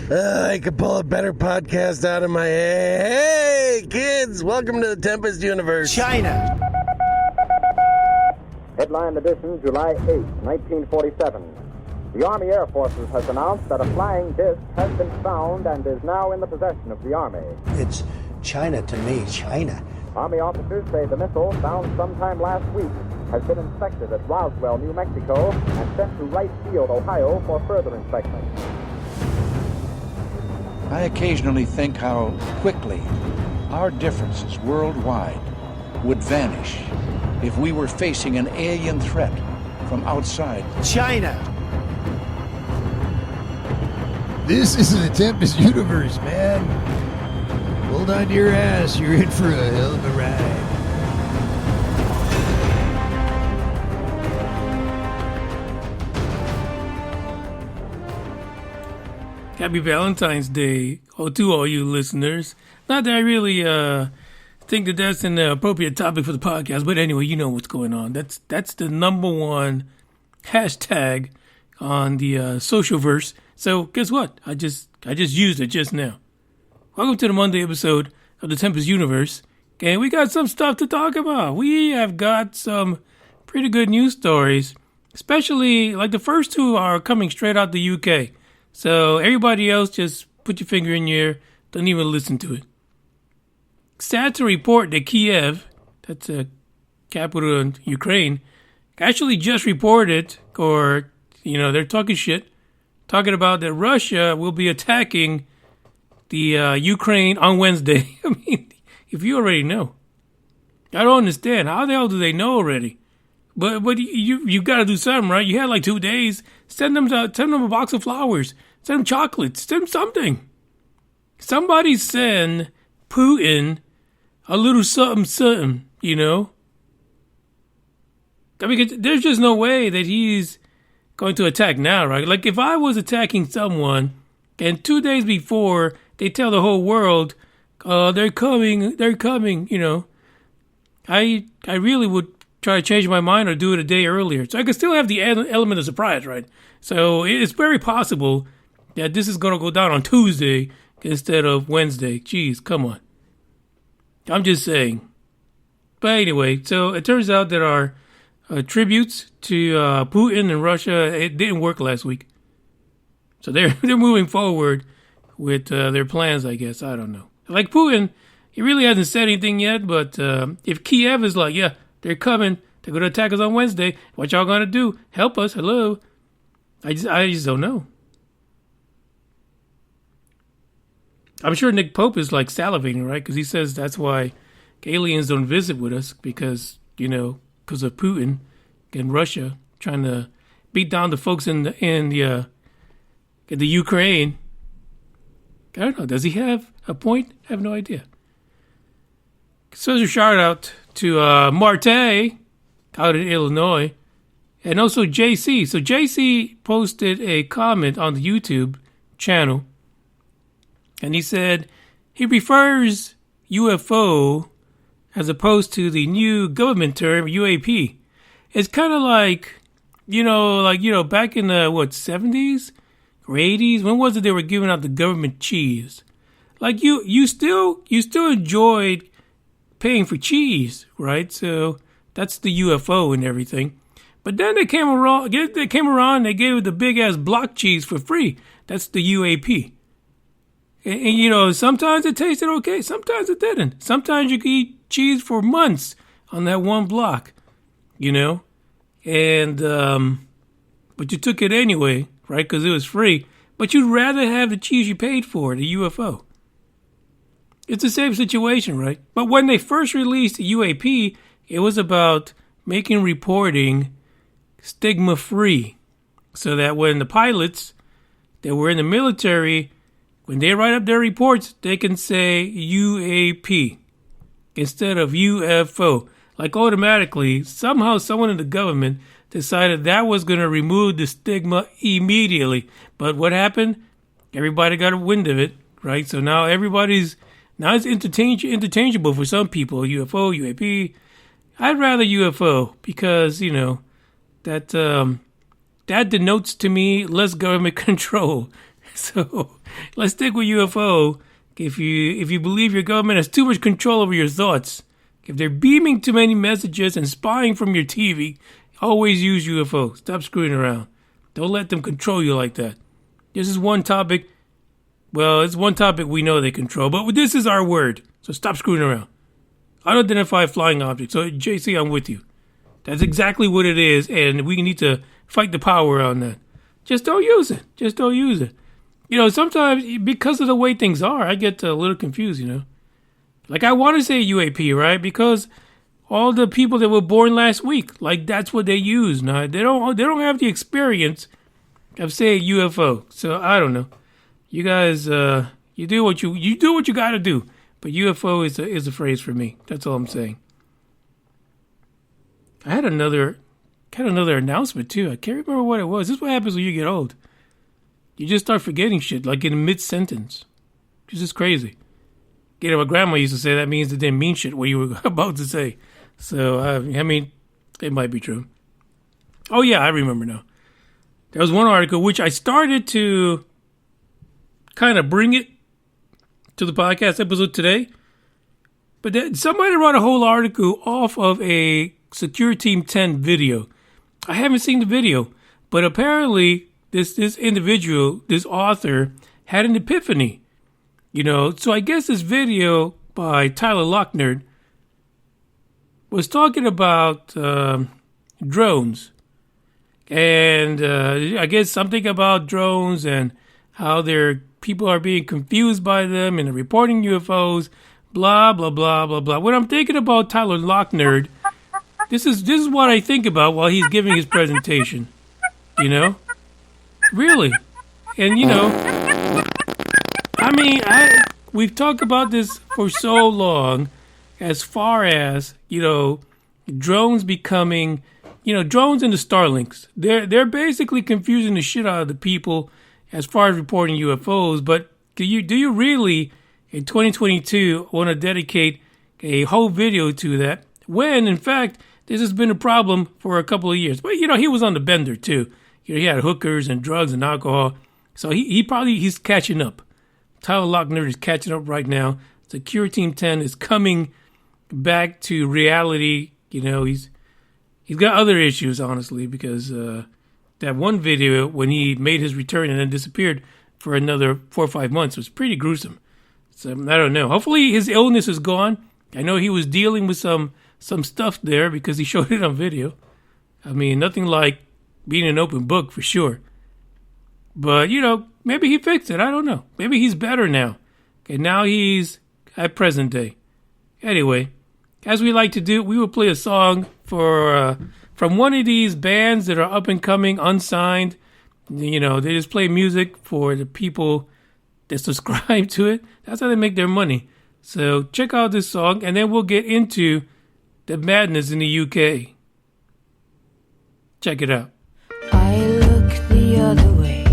I could pull a better podcast out of my head. Hey, kids, welcome to the Tempest Universe. China. Headline edition, July 8, 1947. The Army Air Forces has announced that a flying disc has been found and is now in the possession of the Army. It's China to me, China. Army officers say the missile, found sometime last week, has been inspected at Roswell, New Mexico, and sent to Wright Field, Ohio, for further inspection. I occasionally think how quickly our differences worldwide would vanish if we were facing an alien threat from outside. China. This isn't a Tempest Universe, man. Hold on to your ass. You're in for a hell of a ride. Happy Valentine's Day to all you listeners. Not that I really think that that's an appropriate topic for the podcast, but anyway, you know what's going on. That's the number one hashtag on the socialverse. So guess what? I just used it just now. Welcome to the Monday episode of the Tempest Universe, and we got some stuff to talk about. We have got some pretty good news stories, especially like the first two are coming straight out the UK. So everybody else, just put your finger in your ear. Don't even listen to it. Sad to report that Kiev, that's a capital in Ukraine, actually just reported, or, they're talking shit, talking about that Russia will be attacking the Ukraine on Wednesday. I mean, if you already know. I don't understand. How the hell do they know already? But you got to do something, right? You had like 2 days. Send them a box of flowers. Send them chocolates. Send them something. Somebody send Putin a little something, I mean, there's just no way that he's going to attack now, right? Like if I was attacking someone and 2 days before they tell the whole world, they're coming, I really would try to change my mind or do it a day earlier. So I could still have the element of surprise, right? So it's very possible that this is going to go down on Tuesday instead of Wednesday. Jeez, come on. I'm just saying. But anyway, so it turns out there are tributes to Putin and Russia. It didn't work last week. So they're moving forward with their plans, I guess. I don't know. Like Putin, he really hasn't said anything yet, but if Kiev is like, yeah, they're coming, they're going to attack us on Wednesday, what y'all going to do? Help us, hello? I just don't know. I'm sure Nick Pope is like salivating, right? Because he says that's why aliens don't visit with us because of Putin and Russia trying to beat down the folks in the Ukraine. I don't know. Does he have a point? I have no idea. Special shout out to Marte out in Illinois and also JC. So JC posted a comment on the YouTube channel and he said he prefers UFO as opposed to the new government term UAP. It's kind of like, back in the 70s or 80s. When was it they were giving out the government cheese? Like you still enjoyed paying for cheese, right? So that's the UFO and everything. But then they came around, they gave it the big ass block cheese for free. That's the UAP. And sometimes it tasted okay, sometimes it didn't. Sometimes you could eat cheese for months on that one block, and but you took it anyway, right? Because it was free. But you'd rather have the cheese you paid for, the UFO. It's the same situation, right? But when they first released the UAP, it was about making reporting stigma-free, so that when the pilots that were in the military, when they write up their reports, they can say UAP instead of UFO. Like automatically, somehow someone in the government decided that was going to remove the stigma immediately. But what happened? Everybody got a wind of it, right? So now it's interchangeable for some people. UFO, UAP. I'd rather UFO because, that denotes to me less government control. So let's stick with UFO. If you believe your government has too much control over your thoughts, if they're beaming too many messages and spying from your TV, always use UFO. Stop screwing around. Don't let them control you like that. This is one topic. Well, it's one topic we know they control, but this is our word. So stop screwing around. Unidentified flying objects. So, JC, I'm with you. That's exactly what it is, and we need to fight the power on that. Just don't use it. Just don't use it. You know, sometimes, because of the way things are, I get a little confused, you know. Like, I want to say UAP, right? Because all the people that were born last week, like, that's what they use. Now, they don't have the experience of saying UFO. So, I don't know. You guys, you do what you got to do. But UFO is a phrase for me. That's all I'm saying. I had another announcement too. I can't remember what it was. This is what happens when you get old. You just start forgetting shit, like in mid-sentence. It's just crazy. You know, my grandma used to say that means it didn't mean shit what you were about to say. So, I mean, it might be true. Oh yeah, I remember now. There was one article which I started to kind of bring it to the podcast episode today. But then somebody wrote a whole article off of a Secure Team 10 video. I haven't seen the video, but apparently this individual, this author, had an epiphany. You know, so I guess this video by Tyler Lochner was talking about drones. And I guess something about drones and how people are being confused by them and reporting UFOs, blah, blah, blah, blah, blah. When I'm thinking about Tyler Lochner, this is what I think about while he's giving his presentation. You know? Really. And, you know, I mean, we've talked about this for so long as far as, you know, drones becoming, you know, drones and the Starlinks. They're basically confusing the shit out of the people as far as reporting UFOs, but do you really, in 2022, want to dedicate a whole video to that, when, in fact, this has been a problem for a couple of years? But, you know, he was on the bender, too. You know, he had hookers and drugs and alcohol, so he's catching up. Tyler Lochner is catching up right now. Secure Team 10 is coming back to reality. You know, he's got other issues, honestly, because that one video when he made his return and then disappeared for another 4 or 5 months was pretty gruesome. So I don't know. Hopefully his illness is gone. I know he was dealing with some stuff there because he showed it on video. I mean, nothing like being an open book for sure. But, you know, maybe he fixed it. I don't know. Maybe he's better now. Okay, now he's at present day. Anyway, as we like to do, we will play a song from one of these bands that are up and coming, unsigned. You know, they just play music for the people that subscribe to it. That's how they make their money. So check out this song, and then we'll get into the madness in the UK. Check it out. I look the other way.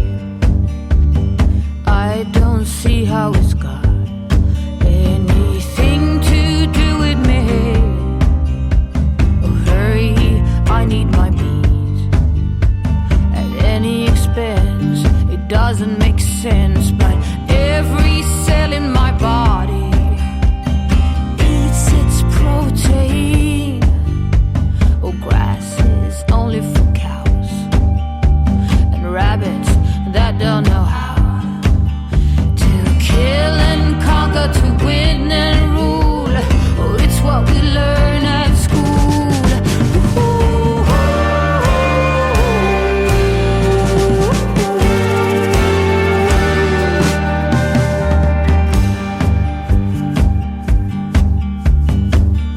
I don't see how it's got anything to do with me. Oh, hurry, I need my beat at any expense. It doesn't make sense, but every cell in my body eats its protein. Oh, grass is only for cows and rabbits that don't know how to kill and conquer, to win and rule. Oh, it's what we learn at school.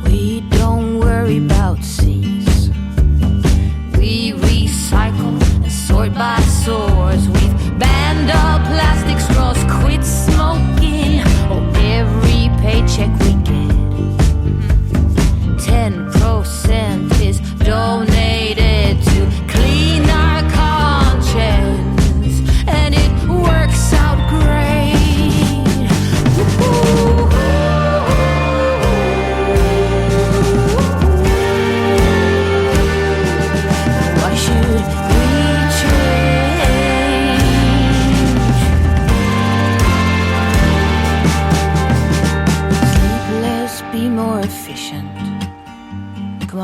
We don't worry about seas. We recycle and sort by source. We've banned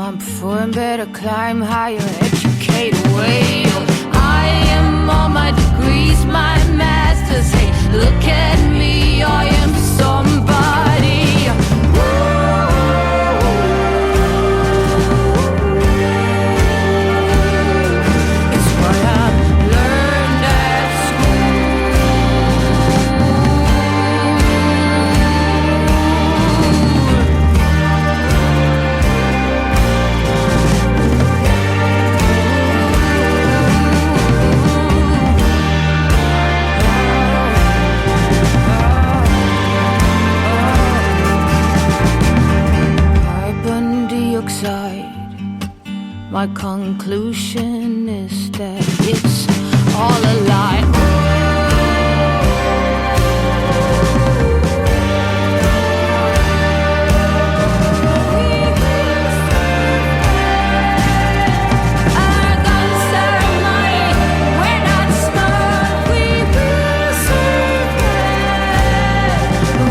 I'm performing better, climb higher, educate away. I am all my degrees, my masters. Hey, look at me, I am somebody. It's what I've learned at carbon dioxide. My conclusion is that it's all a lie. Our guns are mine, we're not smart, we will survive.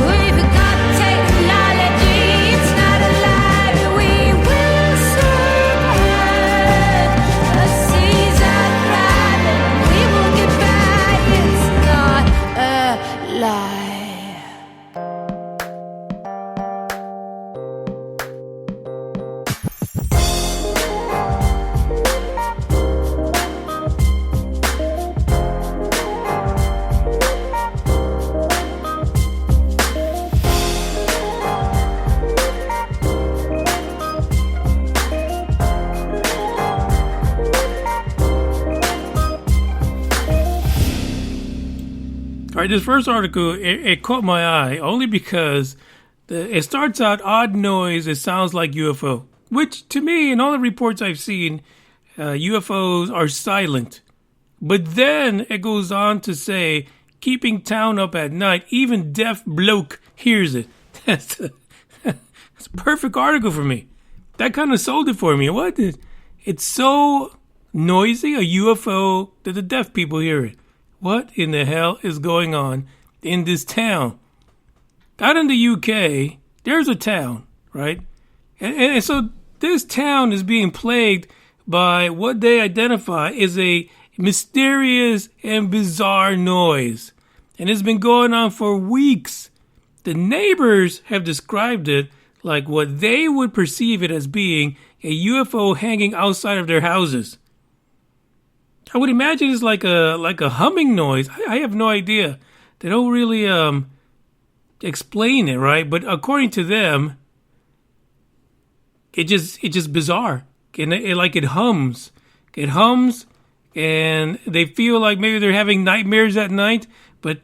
We've got technology, it's not a lie, we will survive. The seas are thriving, we will get back, it's not a lie. All right, this first article, it caught my eye only because it starts out odd noise. It sounds like UFO, which to me, in all the reports I've seen, UFOs are silent. But then it goes on to say, keeping town up at night, even deaf bloke hears it. That's a perfect article for me. That kind of sold it for me. What? It's so noisy, a UFO, that the deaf people hear it. What in the hell is going on in this town? Out in the UK, there's a town, right? And so this town is being plagued by what they identify as a mysterious and bizarre noise. And it's been going on for weeks. The neighbors have described it like what they would perceive it as being a UFO hanging outside of their houses. I would imagine it's like a humming noise. I have no idea. They don't really explain it, right? But according to them, it's just bizarre. And it hums. It hums, and they feel like maybe they're having nightmares at night, but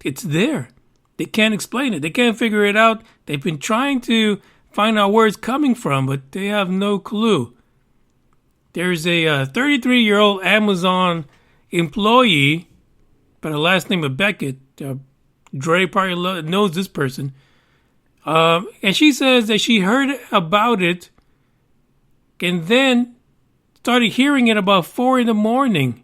it's there. They can't explain it. They can't figure it out. They've been trying to find out where it's coming from, but they have no clue. There's a 33-year-old Amazon employee by the last name of Beckett. Dre probably knows this person. And she says that she heard about it and then started hearing it about 4 in the morning.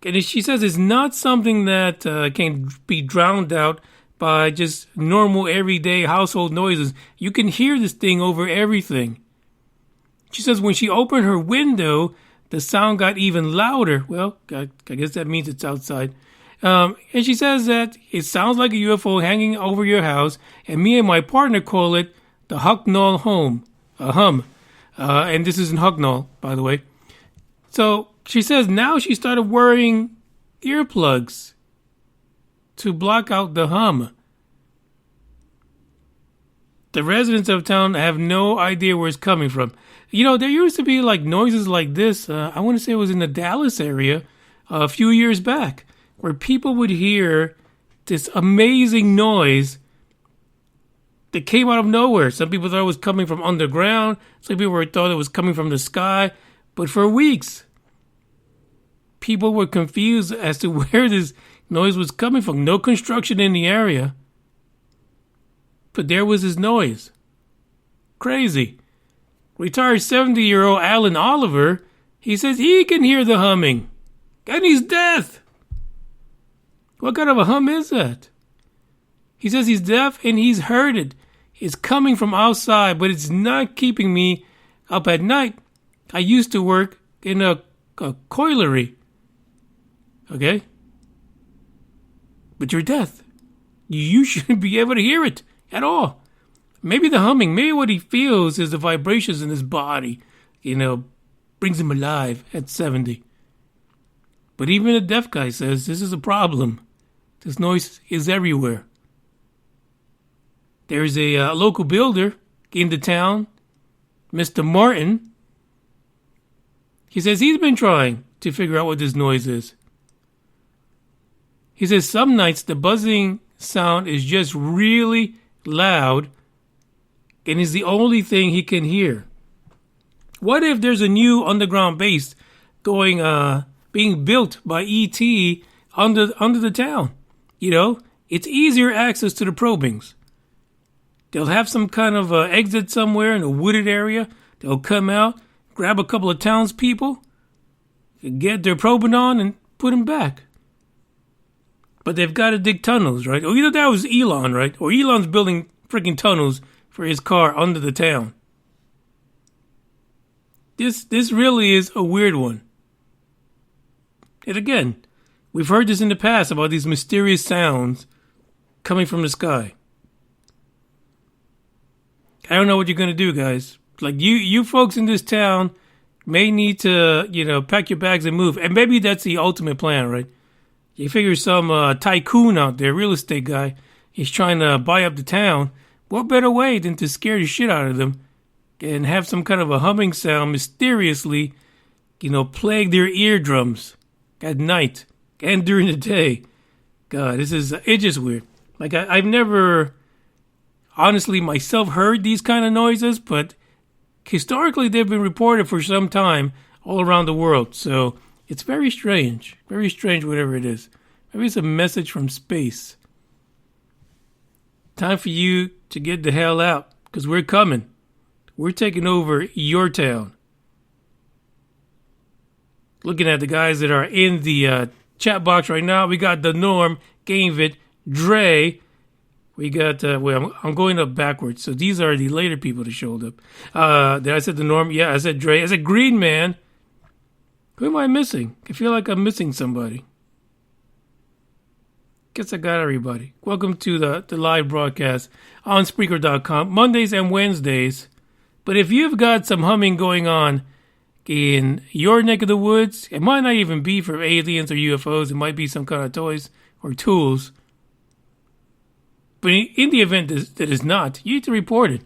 And she says it's not something that can be drowned out by just normal everyday household noises. You can hear this thing over everything. She says when she opened her window, the sound got even louder. Well, I guess that means it's outside. And she says that it sounds like a UFO hanging over your house, and me and my partner call it the Hucknall hum. And this is in Hucknall, by the way. So she says now she started wearing earplugs to block out the hum. The residents of town have no idea where it's coming from. You know, there used to be like noises like this. I want to say it was in the Dallas area a few years back, where people would hear this amazing noise that came out of nowhere. Some people thought it was coming from underground. Some people thought it was coming from the sky. But for weeks, people were confused as to where this noise was coming from. No construction in the area, but there was this noise. Crazy. Retired 70-year-old Alan Oliver, he says he can hear the humming. And he's deaf. What kind of a hum is that? He says he's deaf and he's heard it. is coming from outside, but it's not keeping me up at night. I used to work in a coilery. Okay? But you're deaf. You shouldn't be able to hear it at all. Maybe the humming, maybe what he feels is the vibrations in his body, brings him alive at 70. But even a deaf guy says this is a problem. This noise is everywhere. There's a local builder in the town, Mr. Martin. He says he's been trying to figure out what this noise is. He says some nights the buzzing sound is just really loud and is the only thing he can hear. What if there's a new underground base being built by ET under the town? It's easier access to the probings. They'll have some kind of exit somewhere in a wooded area. They'll come out, grab a couple of townspeople, get their probing on, and put them back. But they've got to dig tunnels, right? Or either that was Elon, right? Or Elon's building freaking tunnels for his car under the town. This really is a weird one. And again, we've heard this in the past about these mysterious sounds coming from the sky. I don't know what you're going to do, guys. Like, you folks in this town may need to, pack your bags and move. And maybe that's the ultimate plan, right? You figure some tycoon out there, real estate guy, he's trying to buy up the town. What better way than to scare the shit out of them and have some kind of a humming sound mysteriously, plague their eardrums at night and during the day. God, it's just weird. Like, I've never honestly myself heard these kind of noises, but historically they've been reported for some time all around the world. So it's very strange whatever it is. Maybe it's a message from space. Time for you to get the hell out, because we're coming. We're taking over your town. Looking at the guys that are in the chat box right now, we got The Norm, Gamevit, Dre. We got, I'm going up backwards. So these are the later people that showed up. Did I say The Norm? Yeah, I said Dre. I said Green Man. Who am I missing? I feel like I'm missing somebody. Guess I got everybody. Welcome to the live broadcast on Spreaker.com, Mondays and Wednesdays. But if you've got some humming going on in your neck of the woods, it might not even be for aliens or UFOs. It might be some kind of toys or tools. But in the event that is not, you need to report it.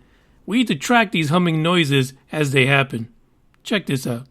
We need to track these humming noises as they happen. Check this out.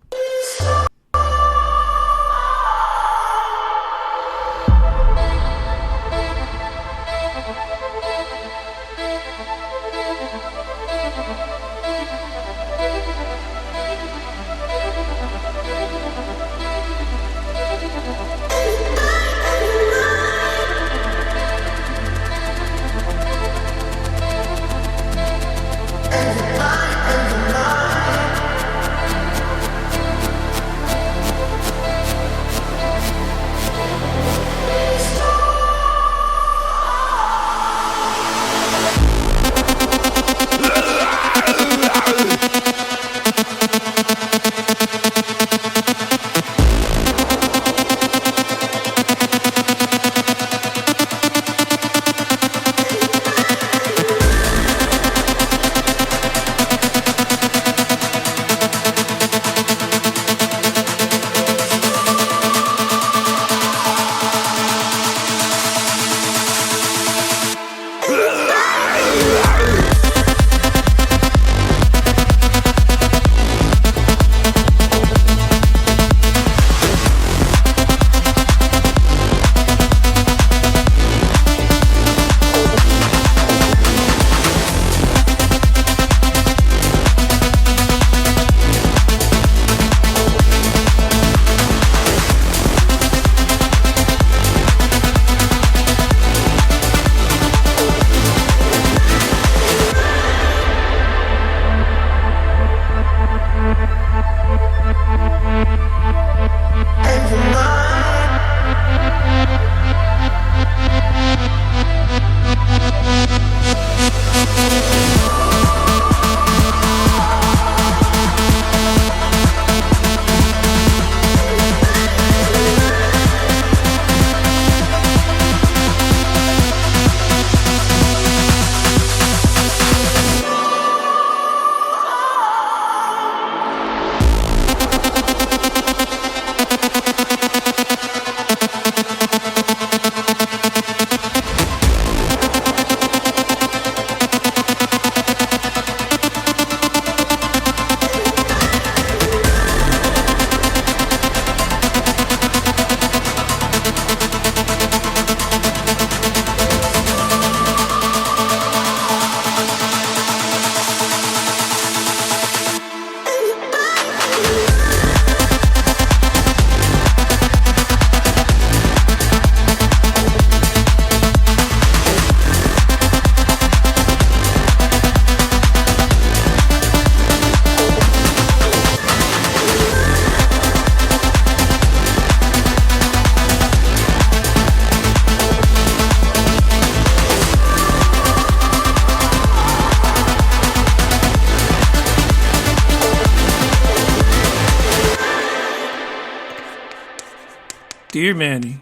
Dear Manny,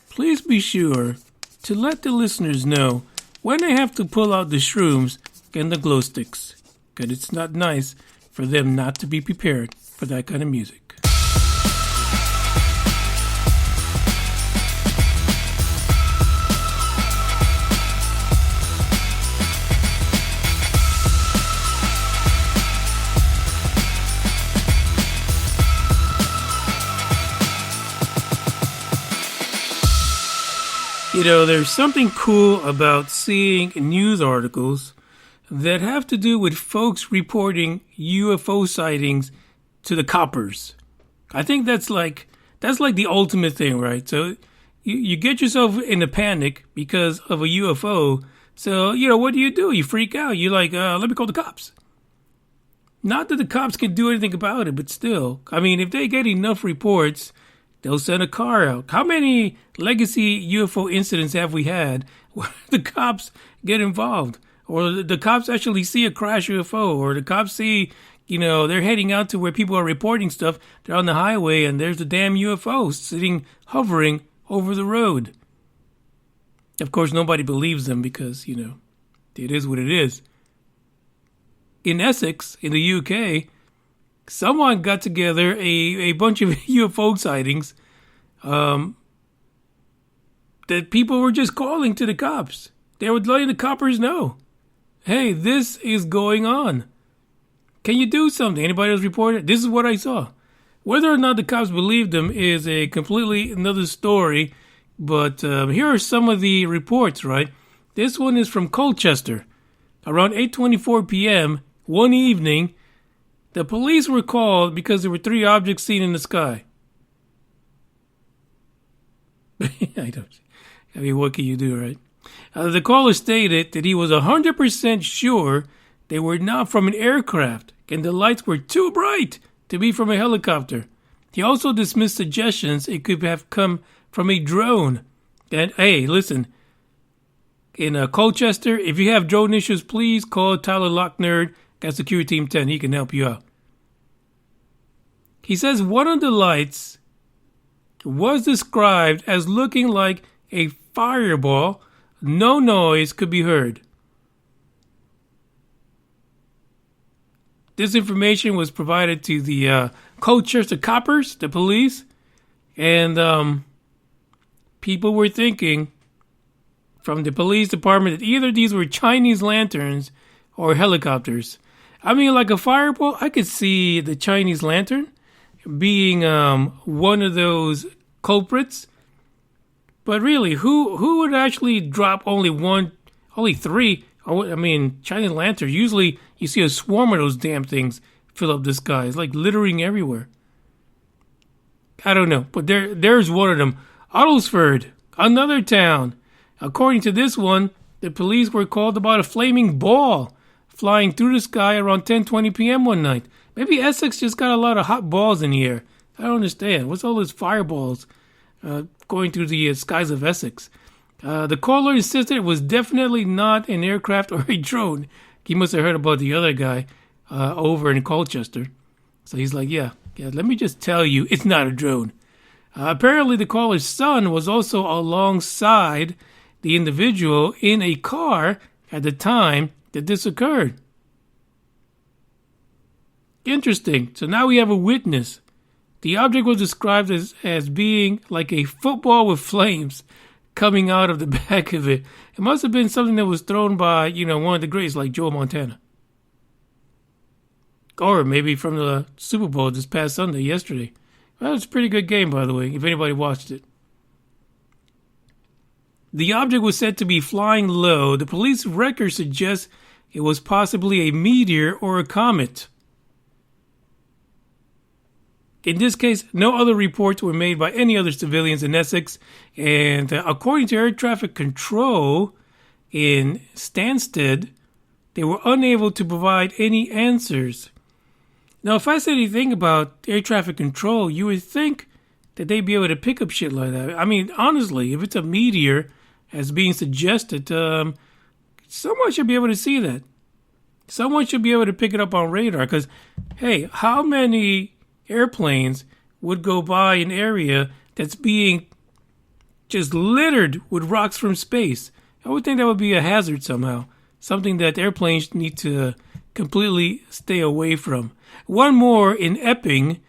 please be sure to let the listeners know when they have to pull out the shrooms and the glow sticks, because it's not nice for them not to be prepared for that kind of music. You know, there's something cool about seeing news articles that have to do with folks reporting UFO sightings to the coppers. I think that's like the ultimate thing, right? So you get yourself in a panic because of a UFO. So, you know, what do? You freak out. You're like, let me call the cops. Not that the cops can do anything about it, but still. I mean, if they get enough reports, they'll send a car out. How many legacy UFO incidents have we had where the cops get involved? Or the cops actually see a crash UFO? Or the cops see, you know, they're heading out to where people are reporting stuff. They're on the highway and there's a damn UFO hovering over the road. Of course, nobody believes them because, you know, it is what it is. In Essex, in the UK, someone got together a bunch of UFO sightings that people were just calling to the cops. They were letting the coppers know, hey, this is going on. Can you do something? Anybody else report it? This is what I saw. Whether or not the cops believed them is a completely another story. But here are some of the reports, right? This one is from Colchester. Around 8:24 p.m. one evening, the police were called because there were 3 objects seen in the sky. I mean, what can you do, right? The caller stated that he was 100% sure they were not from an aircraft and the lights were too bright to be from a helicopter. He also dismissed suggestions it could have come from a drone. And hey, listen, in Colchester, if you have drone issues, please call Tyler Locknerd at Security Team 10. He can help you out. He says one of the lights was described as looking like a fireball. No noise could be heard. This information was provided to the Colchester coppers, the police, and people were thinking from the police department that either these were Chinese lanterns or helicopters. I mean, like a fireball, I could see the Chinese lantern being one of those culprits. But really, who would actually drop only 3? I mean, Chinese lanterns, usually you see a swarm of those damn things fill up the sky. It's like littering everywhere. I don't know, but there's one of them. Ottlesford, another town. According to this one, the police were called about a flaming ball flying through the sky around 10:20 p.m. one night. Maybe Essex just got a lot of hot balls in the air. I don't understand. What's all those fireballs going through the skies of Essex? The caller insisted it was definitely not an aircraft or a drone. He must have heard about the other guy over in Colchester. So he's like, yeah, let me just tell you, it's not a drone. Apparently, the caller's son was also alongside the individual in a car at the time that this occurred. Interesting. So now we have a witness. The object was described as being like a football with flames coming out of the back of it. It must have been something that was thrown by, one of the greats like Joe Montana. Or maybe from the Super Bowl this past Sunday, yesterday. Well, it's a pretty good game, by the way, if anybody watched it. The object was said to be flying low. The police record suggests it was possibly a meteor or a comet. In this case, no other reports were made by any other civilians in Essex, and according to air traffic control in Stansted, they were unable to provide any answers. Now, if I said anything about air traffic control, you would think that they'd be able to pick up shit like that. I mean, honestly, if it's a meteor, as being suggested, someone should be able to see that. Someone should be able to pick it up on radar, because, hey, how many airplanes would go by an area that's being just littered with rocks from space. I would think that would be a hazard somehow. Something that airplanes need to completely stay away from. One more in Epping.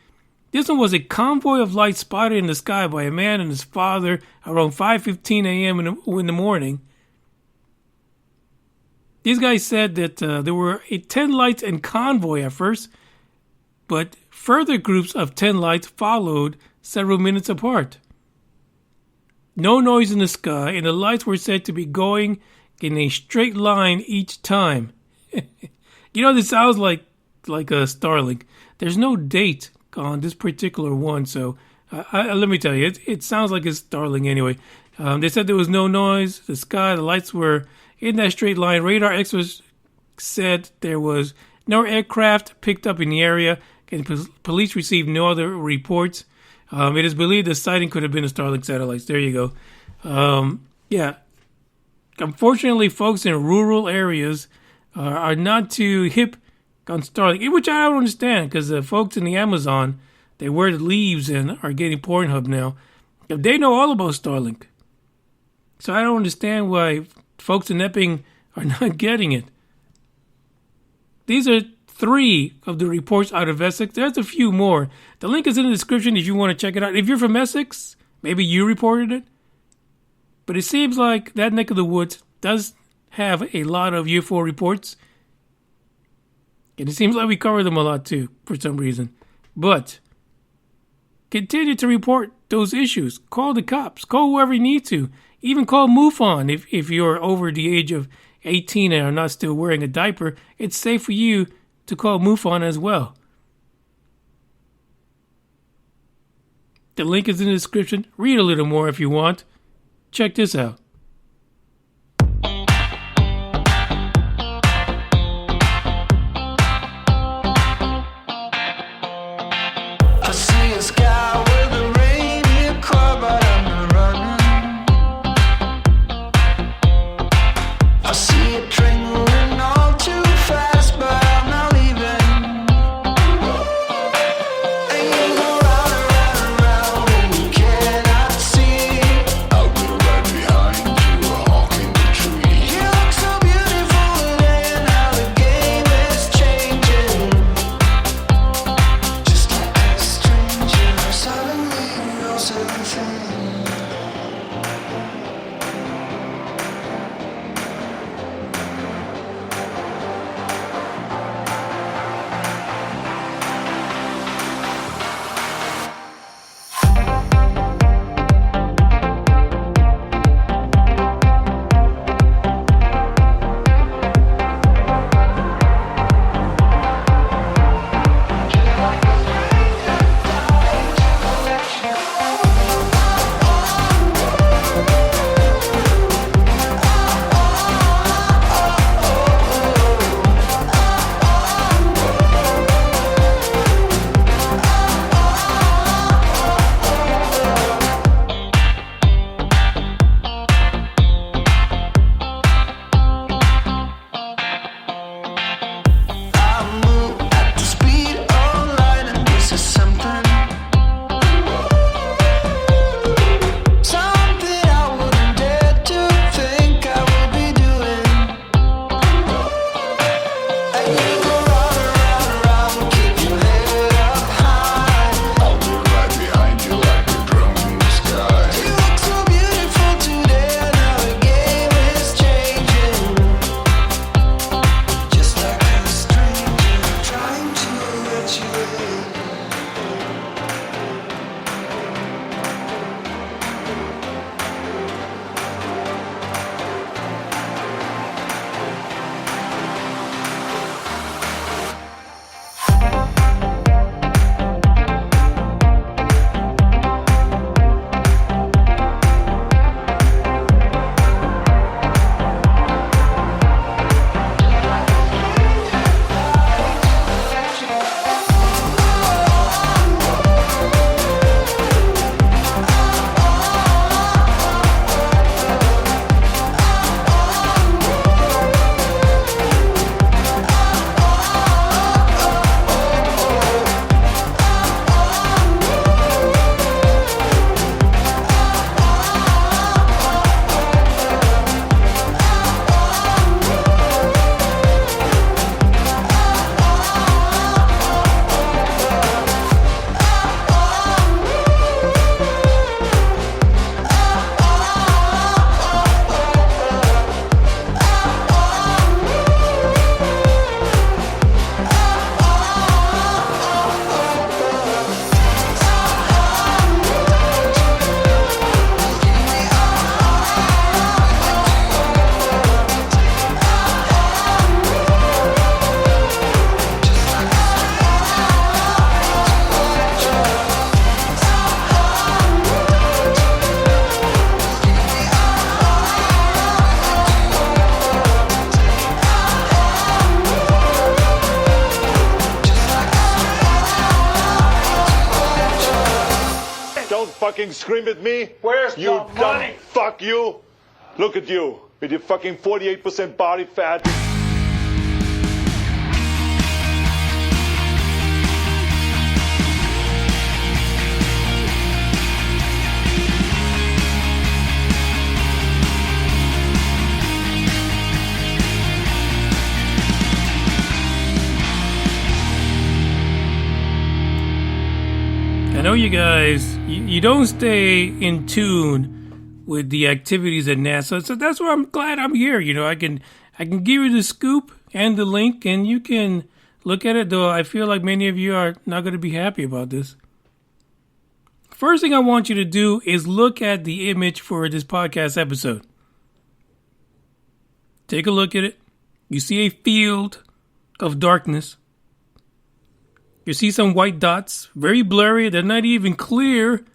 This one was a convoy of lights spotted in the sky by a man and his father around 5:15 a.m. in the morning. These guys said that there were 10 lights in convoy at first, but further groups of 10 lights followed several minutes apart. No noise in the sky, and the lights were said to be going in a straight line each time. You know, this sounds like a Starlink. There's no date on this particular one, so let me tell you, it sounds like it's Starlink anyway. They said there was no noise. The sky, the lights were in that straight line. Radar experts said there was no aircraft picked up in the area, and police received no other reports. It is believed the sighting could have been the Starlink satellites. There you go. Yeah. Unfortunately, folks in rural areas are not too hip on Starlink, which I don't understand, because the folks in the Amazon, they wear the leaves and are getting Pornhub now. They know all about Starlink. So I don't understand why folks in Epping are not getting it. These are 3 of the reports out of Essex. There's a few more. The link is in the description if you want to check it out. If you're from Essex, maybe you reported it. But it seems like that neck of the woods does have a lot of UFO reports. And it seems like we cover them a lot too, for some reason. But continue to report those issues. Call the cops. Call whoever you need to. Even call MUFON if you're over the age of 18 and are not still wearing a diaper. It's safe for you to call MUFON as well. The link is in the description. Read a little more if you want. Check this out. I see a sky with a reindeer car, but I'm not running. I see a train moving all too fast, but I'm not leaving. And you go round and round and round, and you cannot see. I'll be right behind. fucking scream at me? Where's you the dumb money? fuck you? Look at you with your fucking 48% body fat. I know you guys, you don't stay in tune with the activities at NASA, so that's why I'm glad I'm here. You know, I can give you the scoop and the link, and you can look at it, though I feel like many of you are not going to be happy about this. First thing I want you to do is look at the image for this podcast episode. Take a look at it. You see a field of darkness. You see some white dots, very blurry. They're not even clear.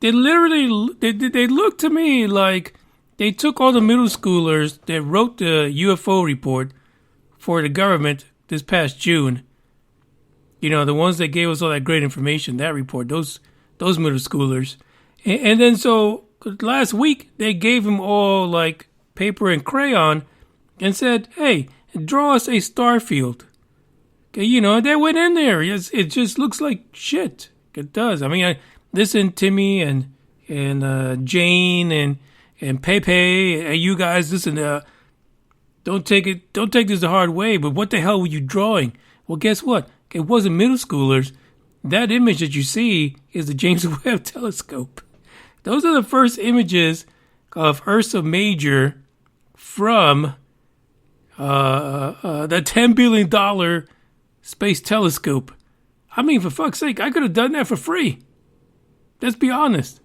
They literally, they look to me like they took all the middle schoolers that wrote the UFO report for the government this past June. You know, the ones that gave us all that great information, that report, those middle schoolers. And then so last week they gave them all like paper and crayon and said, hey, draw us a star field. Okay, you know, they went in there. It just looks like shit. It does. I mean, listen, Timmy and Jane and Pepe, you guys, listen. Don't take this the hard way. But what the hell were you drawing? Well, guess what? It wasn't middle schoolers. That image that you see is the James Webb Telescope. Those are the first images of Ursa Major from the $10 billion Space Telescope. I mean, for fuck's sake, I could have done that for free. Let's be honest.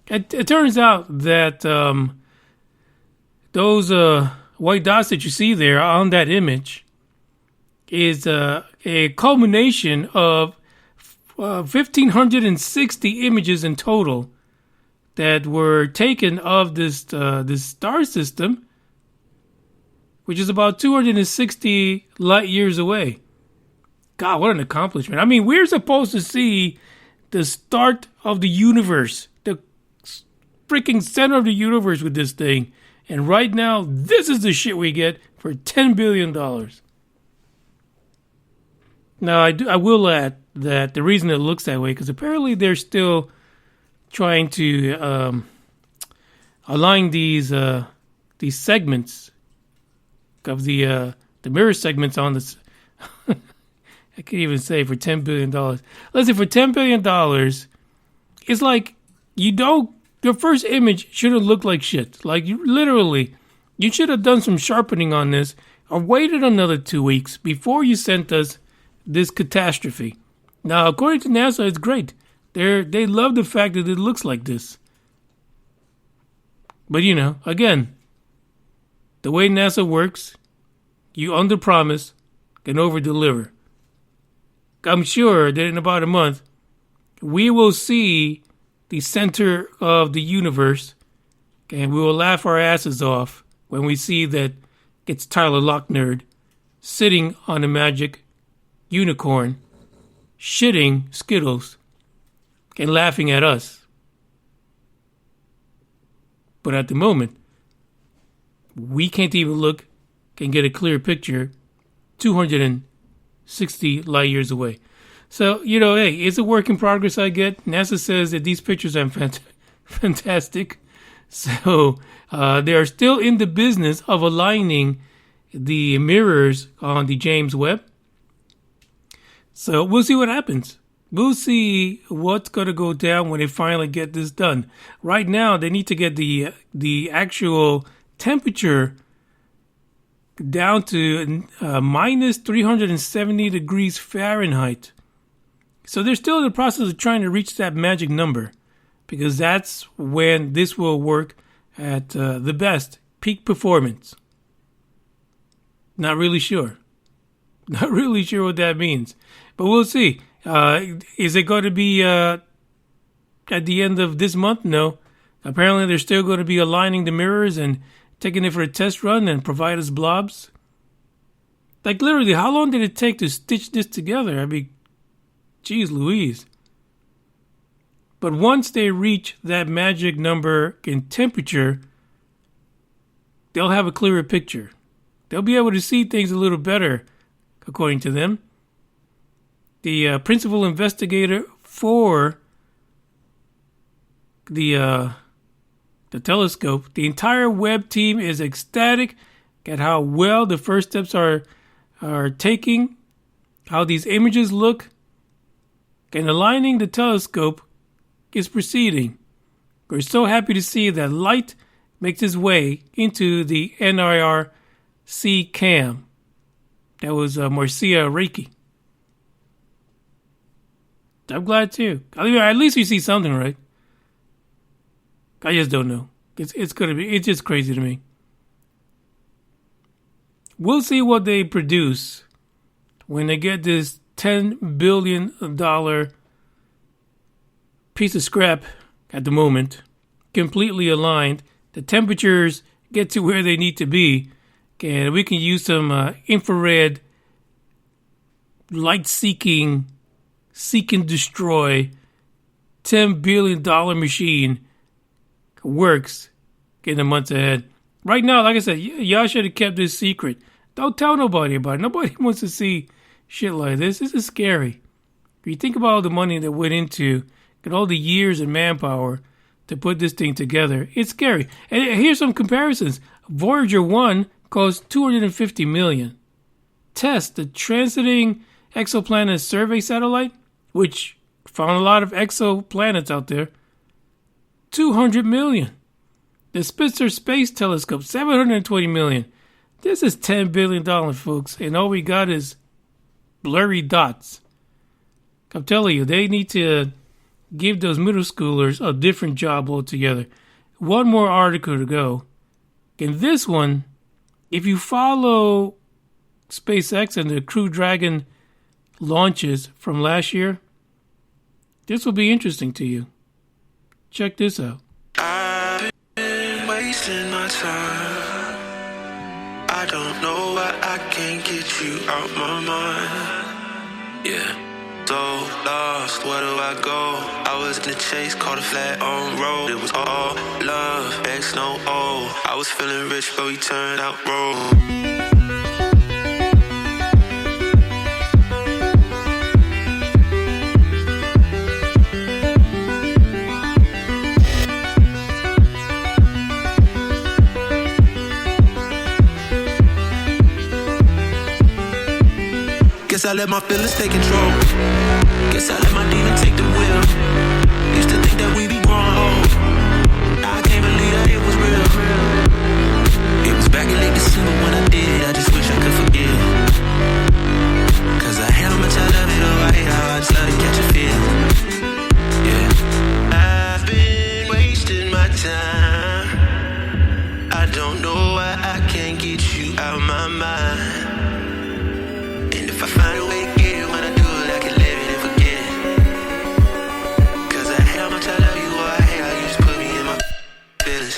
It turns out that those white dots that you see there on that image is a culmination of 1,560 images in total that were taken of this star system, which is about 260 light years away. God, what an accomplishment. I mean, we're supposed to see the start of the universe, the freaking center of the universe with this thing. And right now, this is the shit we get for $10 billion. Now, I will add that the reason it looks that way, because apparently they're still trying to align these segments of the mirror segments on this. I can't even say for $10 billion. Listen, for $10 billion, it's like your first image shouldn't look like shit. Like, you should have done some sharpening on this or waited another 2 weeks before you sent us this catastrophe. Now, according to NASA, it's great. They love the fact that it looks like this. But, you know, again, the way NASA works, you under-promise and over-deliver. I'm sure that in about a month, we will see the center of the universe, and we will laugh our asses off when we see that it's Tyler Lochner sitting on a magic unicorn, shitting Skittles, and laughing at us. But at the moment, we can't even look and get a clear picture 260 light years away. So, you know, hey, it's a work in progress, I get. NASA says that these pictures are fantastic. So they are still in the business of aligning the mirrors on the James Webb. So we'll see what happens. We'll see what's going to go down when they finally get this done. Right now, they need to get the actual temperature down to minus 370 degrees Fahrenheit. So they're still in the process of trying to reach that magic number, because that's when this will work at the best, peak performance. Not really sure. Not really sure what that means. But we'll see. Is it going to be at the end of this month? No. Apparently they're still going to be aligning the mirrors and taking it for a test run and provide us blobs. Like, literally, how long did it take to stitch this together? I mean, geez Louise. But once they reach that magic number in temperature, they'll have a clearer picture. They'll be able to see things a little better, according to them. The principal investigator for the telescope, the entire Webb team is ecstatic at how well the first steps are taking, how these images look, and aligning the telescope is proceeding. We're so happy to see that light makes its way into the NIRC cam. That was Marcia Reiki. I'm glad too. I mean, at least you see something, right? I just don't know. It's just crazy to me. We'll see what they produce when they get this $10 billion piece of scrap at the moment, completely aligned. The temperatures get to where they need to be, and we can use some infrared light seek and destroy $10 billion machine works in the months ahead. Right now, like I said, y'all should have kept this secret. Don't tell nobody about it. Nobody wants to see shit like this. This is scary. If you think about all the money that went into and all the years and manpower to put this thing together, it's scary. And here's some comparisons. Voyager 1 cost $250 million. TESS, the Transiting Exoplanet Survey Satellite, which found a lot of exoplanets out there, $200 million. The Spitzer Space Telescope, $720 million. This is $10 billion, folks, and all we got is blurry dots. I'm telling you, they need to give those middle schoolers a different job altogether. One more article to go. And this one, if you follow SpaceX and the Crew Dragon launches from last year, this will be interesting to you. Check this out. I've been wasting my time. I don't know why I can't get you out my mind. Yeah. So lost, where do I go? I was in the chase, caught a flat on road. It was all love, X no O. I was feeling rich, but we turned out broke. Guess I let my feelings take control. Guess I let my demon take the wheel. Used to think that we be growing old. Now I can't believe that it was real. It was back in late December when I did it. I just wish I could forgive. Cause I hate how much I love it. Oh, I hate how I just love to catch a feel. Yeah. I've been wasting my time. I don't know why I can't get you out my mind. If I find a way to get it, when I do it, I can live it and forget it. Cause I hate how much I love you, or I hate how you just put me in my feelings.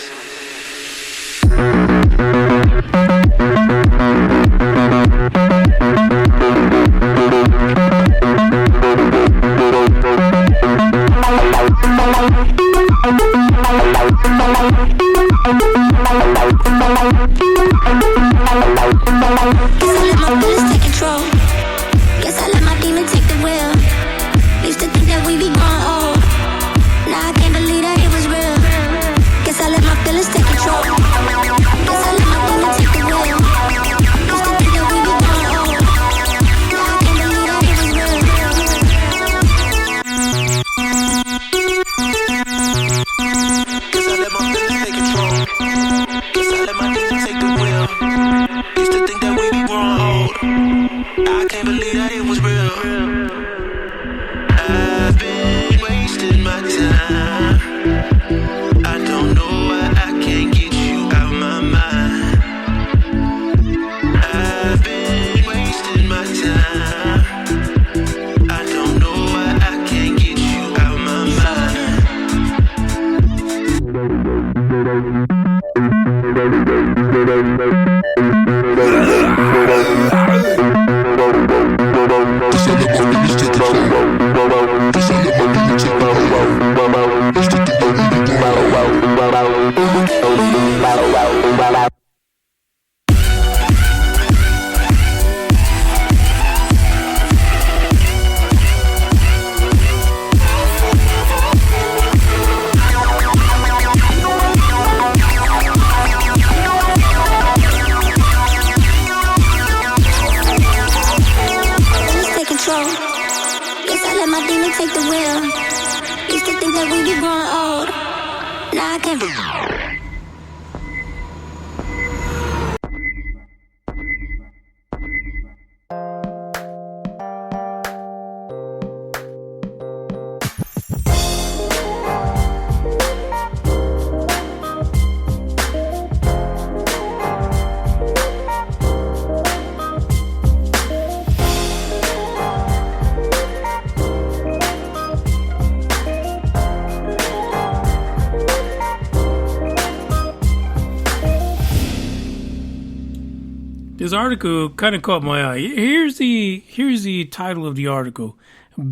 Take the wheel. Used to think that we'd be growing old. Now I can't. This article kind of caught my eye. Here's the title of the article.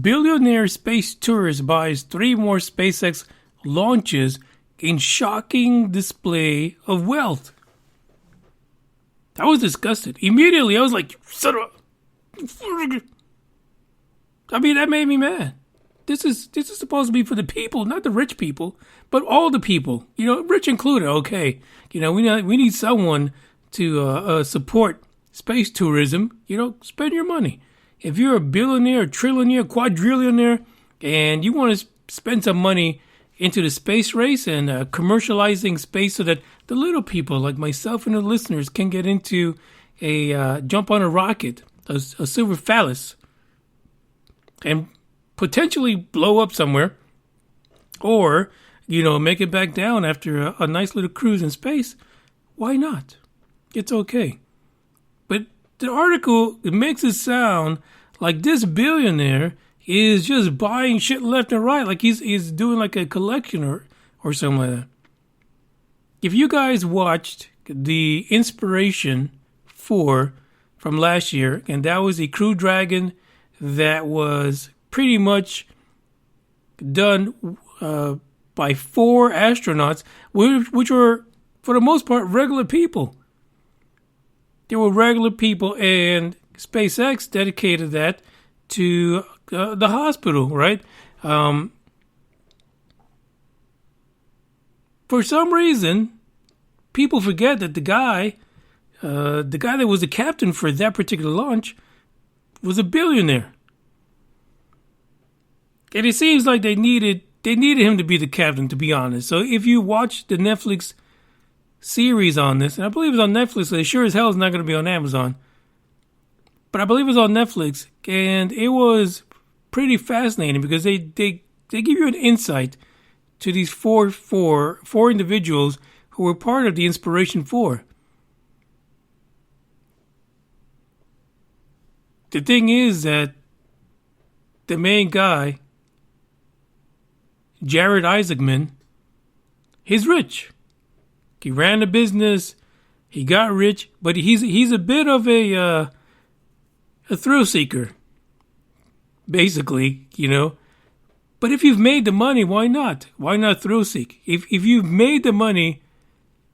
Billionaire space tourist buys 3 more SpaceX launches in shocking display of wealth. I was disgusted. Immediately, I was like, son of a... I mean, that made me mad. This is supposed to be for the people, not the rich people, but all the people. You know, rich included. Okay, you know, we need someone to support space tourism. You know, spend your money. If you're a billionaire, trillionaire, quadrillionaire, and you want to spend some money into the space race and commercializing space so that the little people like myself and the listeners can get into a jump on a rocket, a silver phallus, and potentially blow up somewhere, or, you know, make it back down after a nice little cruise in space, why not? It's okay. But the article, it makes it sound like this billionaire is just buying shit left and right, like he's doing like a collection or something like that. If you guys watched the Inspiration 4 from last year, and that was a Crew Dragon that was pretty much done by 4 astronauts, which were, for the most part, regular people. They were regular people, and SpaceX dedicated that to the hospital, right? For some reason, people forget that the guy that was the captain for that particular launch was a billionaire. And it seems like they needed him to be the captain, to be honest. So if you watch the Netflix series on this, and I believe it's on Netflix, so it sure as hell is not going to be on Amazon, but I believe it's on Netflix, and it was pretty fascinating because they give you an insight to these four individuals who were part of the Inspiration 4. The thing is that the main guy, Jared Isaacman, he's rich. He ran a business, he got rich, but he's a bit of a thrill seeker, basically, you know. But if you've made the money, why not? Why not thrill seek? If you've made the money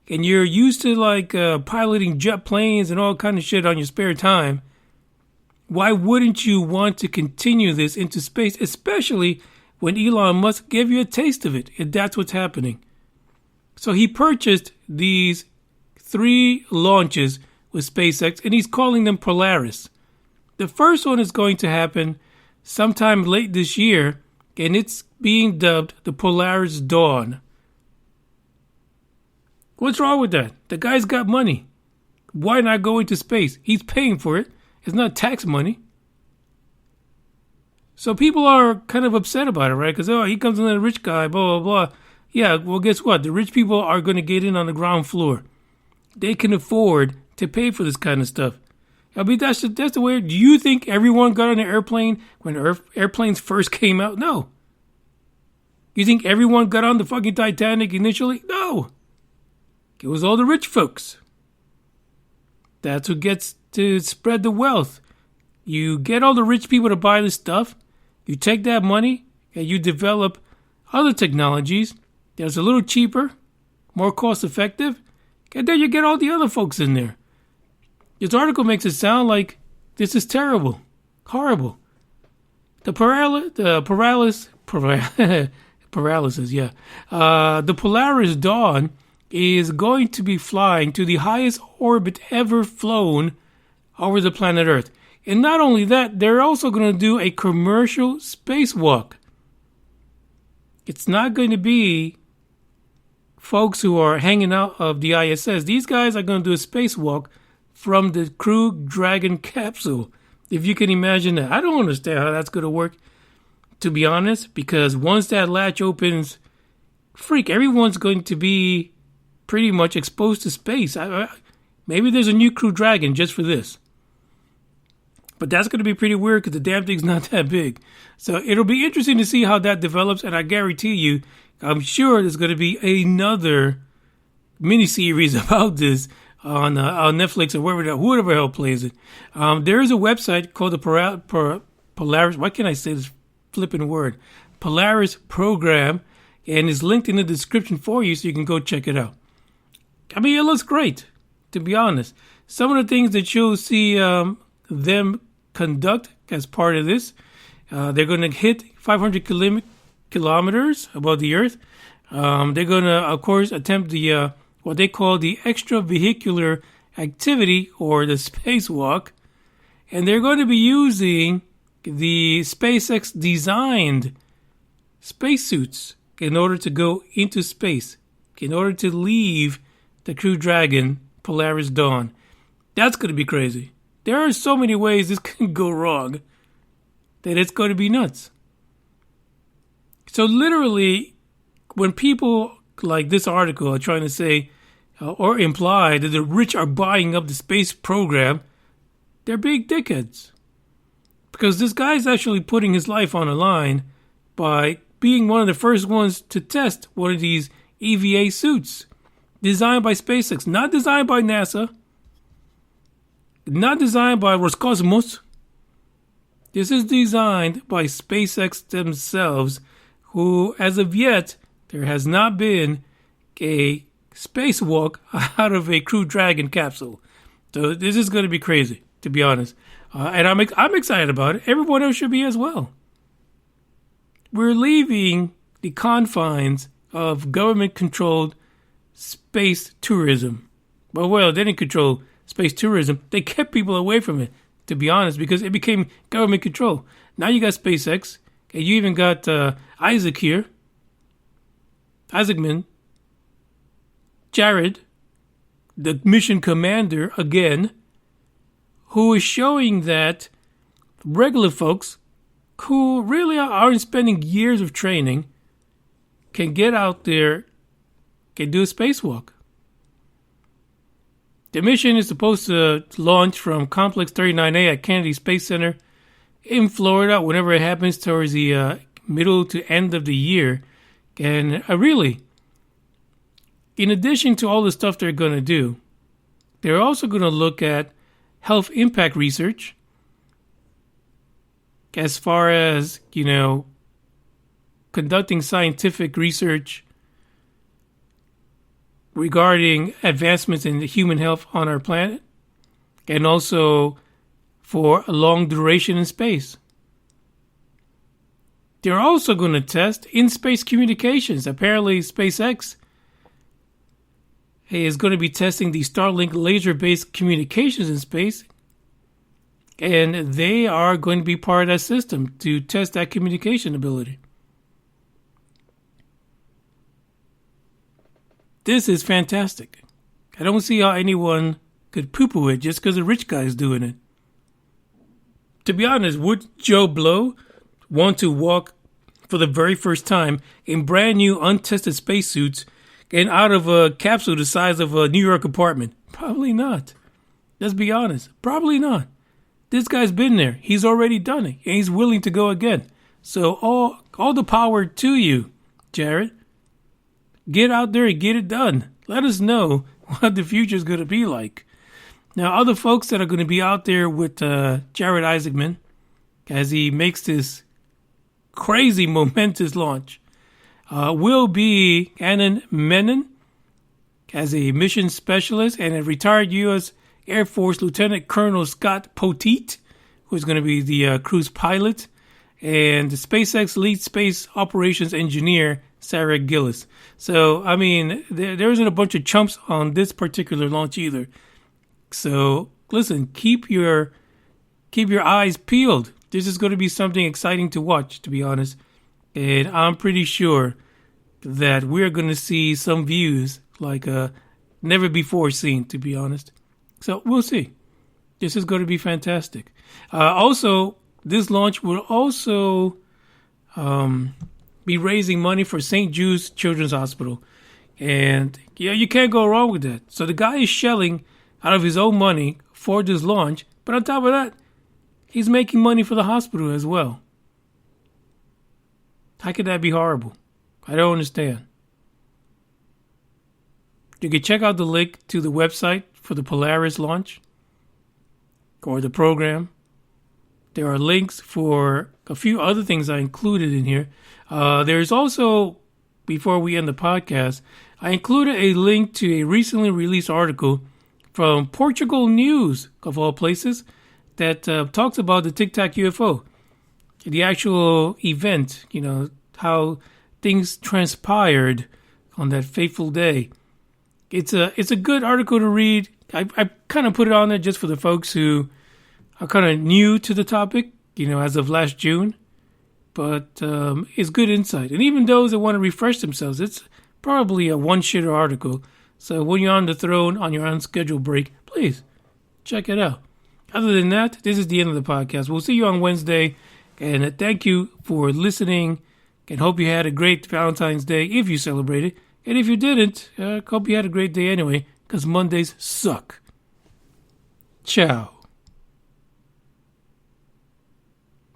and you're used to like piloting jet planes and all kind of shit on your spare time, why wouldn't you want to continue this into space, especially when Elon Musk gave you a taste of it, and that's what's happening. So he purchased these 3 launches with SpaceX, and he's calling them Polaris. The first one is going to happen sometime late this year, and it's being dubbed the Polaris Dawn. What's wrong with that? The guy's got money. Why not go into space? He's paying for it. It's not tax money. So people are kind of upset about it, right? Because, he comes in a rich guy, blah, blah, blah. Yeah, well, guess what? The rich people are going to get in on the ground floor. They can afford to pay for this kind of stuff. I mean, that's the way. Do you think everyone got on an airplane when airplanes first came out? No. You think everyone got on the fucking Titanic initially? No. It was all the rich folks. That's who gets to spread the wealth. You get all the rich people to buy this stuff. You take that money and you develop other technologies that's a little cheaper, more cost effective, and then you get all the other folks in there. This article makes it sound like this is terrible, horrible. The Polaris Dawn is going to be flying to the highest orbit ever flown over the planet Earth. And not only that, they're also going to do a commercial spacewalk. It's not going to be folks who are hanging out of the ISS. These guys are going to do a spacewalk from the Crew Dragon capsule. If you can imagine that. I don't understand how that's going to work, to be honest, because once that latch opens, everyone's going to be pretty much exposed to space. Maybe there's a new Crew Dragon just for this. But that's going to be pretty weird because the damn thing's not that big. So it'll be interesting to see how that develops. And I guarantee you, I'm sure there's going to be another miniseries about this on Netflix or whoever the hell plays it. There is a website called the Polaris. Why can't I say this flipping word? Polaris Program. And it's linked in the description for you so you can go check it out. I mean, it looks great, to be honest. Some of the things that you'll see them conduct as part of this, they're going to hit 500 kilometers above the Earth. They're going to, of course, attempt the what they call the extravehicular activity or the spacewalk. And they're going to be using the SPACEX designed spacesuits in order to go into space, in order to leave the Crew Dragon Polaris Dawn. That's going to be crazy. There are so many ways this can go wrong that it's going to be nuts. So literally, when people like this article are trying to say or imply that the rich are buying up the space program, they're big dickheads. Because this guy's actually putting his life on the line by being one of the first ones to test one of these EVA suits designed by SpaceX, not designed by NASA, not designed by Roscosmos. This is designed by SpaceX themselves, who, as of yet, there has not been a spacewalk out of a Crew Dragon capsule. So this is going to be crazy, to be honest. And I'm excited about it. Everyone else should be as well. We're leaving the confines of government-controlled space tourism. Well, they didn't control space tourism. They kept people away from it, to be honest, because it became government control. Now you got SpaceX, and you even got Isaac here, Isaacman, Jared, the mission commander again, who is showing that regular folks who really aren't spending years of training can get out there, can do a spacewalk. The mission is supposed to launch from Complex 39A at Kennedy Space Center in Florida whenever it happens towards the middle to end of the year. And really, in addition to all the stuff they're going to do, they're also going to look at health impact research as far as, conducting scientific research regarding advancements in human health on our planet, and also for a long duration in space. They're also going to test in-space communications. Apparently, SpaceX is going to be testing the Starlink laser-based communications in space, and they are going to be part of that system to test that communication ability. This is fantastic. I don't see how anyone could poo-poo it just because a rich guy is doing it. To be honest, would Joe Blow want to walk for the very first time in brand new untested spacesuits and out of a capsule the size of a New York apartment? Probably not. Let's be honest. Probably not. This guy's been there. He's already done it. And he's willing to go again. So all the power to you, Jared. Get out there and get it done. Let us know what the future is going to be like. Now, other folks that are going to be out there with Jared Isaacman as he makes this crazy, momentous launch will be Annan Menon as a mission specialist, and a retired U.S. Air Force Lieutenant Colonel Scott Poteet, who's going to be the cruise pilot, and the SpaceX lead space operations engineer, Sarah Gillis. So, I mean, there isn't a bunch of chumps on this particular launch either. So, listen, keep your eyes peeled. This is going to be something exciting to watch, to be honest. And I'm pretty sure that we're going to see some views like never before seen, to be honest. So, we'll see. This is going to be fantastic. Also, this launch will also be raising money for St. Jude's Children's Hospital. And, yeah, you can't go wrong with that. So the guy is shelling out of his own money for this launch. But on top of that, he's making money for the hospital as well. How could that be horrible? I don't understand. You can check out the link to the website for the Polaris launch or the program. There are links for a few other things I included in here. There's also, before we end the podcast, I included a link to a recently released article from Portugal News, of all places, that talks about the TIC-TAC UFO. The actual event, you know, how things transpired on that fateful day. It's a good article to read. I kind of put it on there just for the folks who are kind of new to the topic, you know, as of last June. But it's good insight. And even those that want to refresh themselves, it's probably a one-shitter article. So when you're on the throne, on your unscheduled break, please check it out. Other than that, this is the end of the podcast. We'll see you on Wednesday. And thank you for listening. And hope you had a great Valentine's Day if you celebrated. And if you didn't, hope you had a great day anyway, because Mondays suck. Ciao.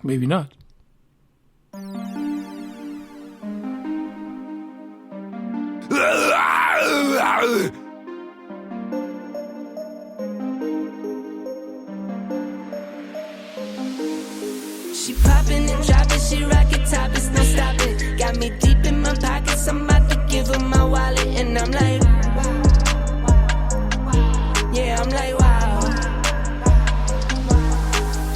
Maybe not. She poppin' and droppin', she rockin' topless, no stoppin'. Got me deep in my pockets, I'm about to give her my wallet. And I'm like, yeah, I'm like, wow.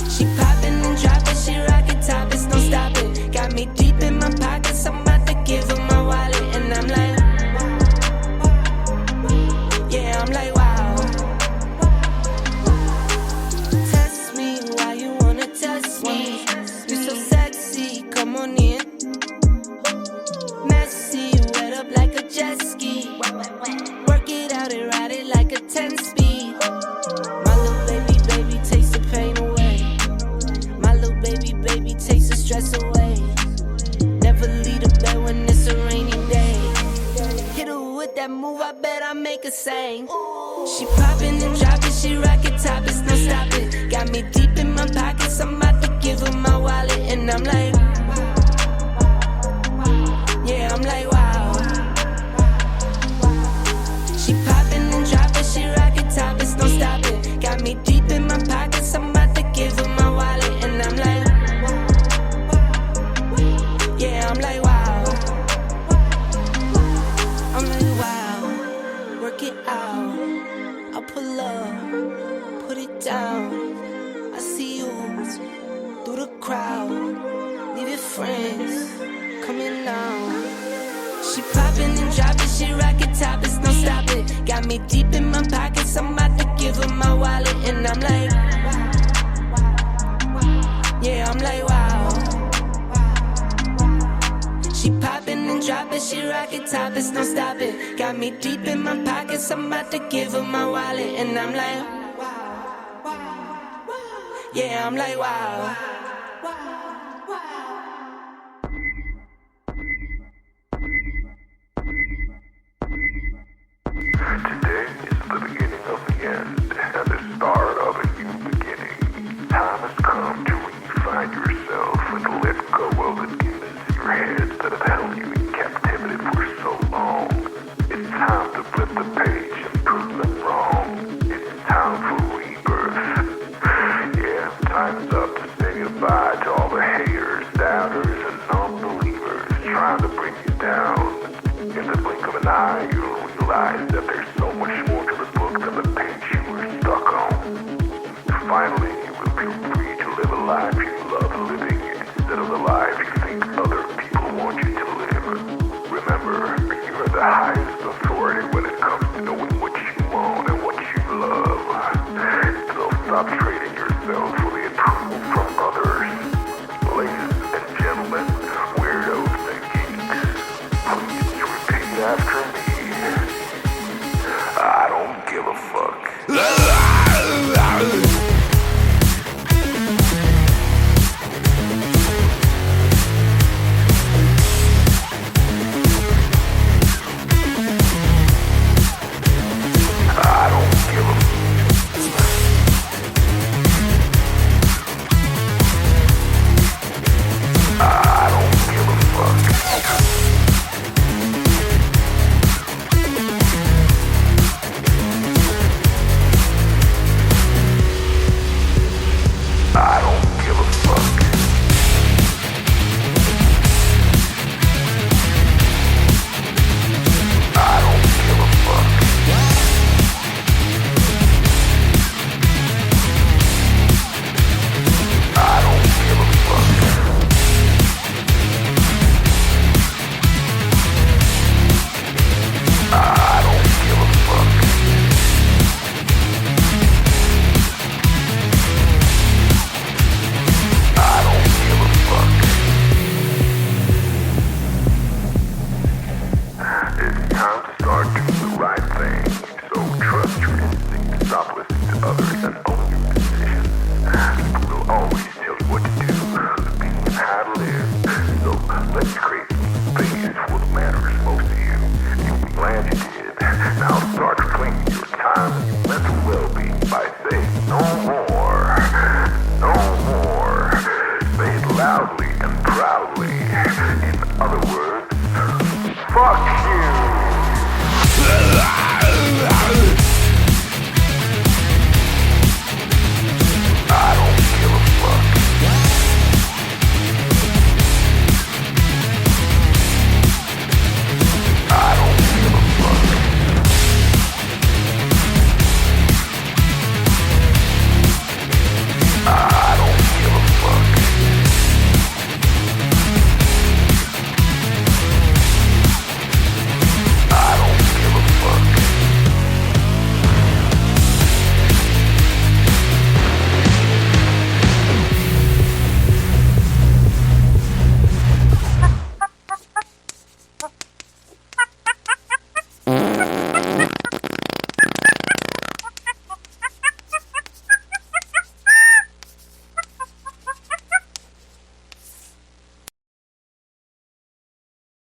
She poppin' and droppin', she rockin' topless, no stoppin'. Got me deep in my pockets, I'm about to give her my wallet. And I'm like, yeah, I'm like, wow. Test me, why you wanna test me? You so sexy, come on in. Messy, wet up like a jet ski. Work it out and ride it like a 10-speed. My little baby, takes the pain away. My little baby, takes the stress away. Never leave the bed when it's a rainy day. Hit her with that move, I bet I make her sing. She poppin' and droppin', she rockin' topless, no stoppin'. Got me deep in my pockets, I'm about to give her my wallet. And I'm like, yeah, I'm like, wow. She poppin' and droppin', she rockin' topless, no stoppin'. Got me deep in my pockets, I'm about to give her my wallet. And I'm like, yeah, I'm like, wow. I'm like, wow. Work it out. I'll pull up, put it down. I see you through the crowd. Leave your friends coming down. She poppin' and droppin', she rockin' topless, no stoppin'. Got me deep in my pockets, I'm about to give her my wallet. And I'm like, yeah, I'm like, wow. She poppin' and droppin', she rockin' topless, no stoppin'. Got me deep in my pockets, I'm about to give her my wallet. And I'm like, yeah, I'm like, wow.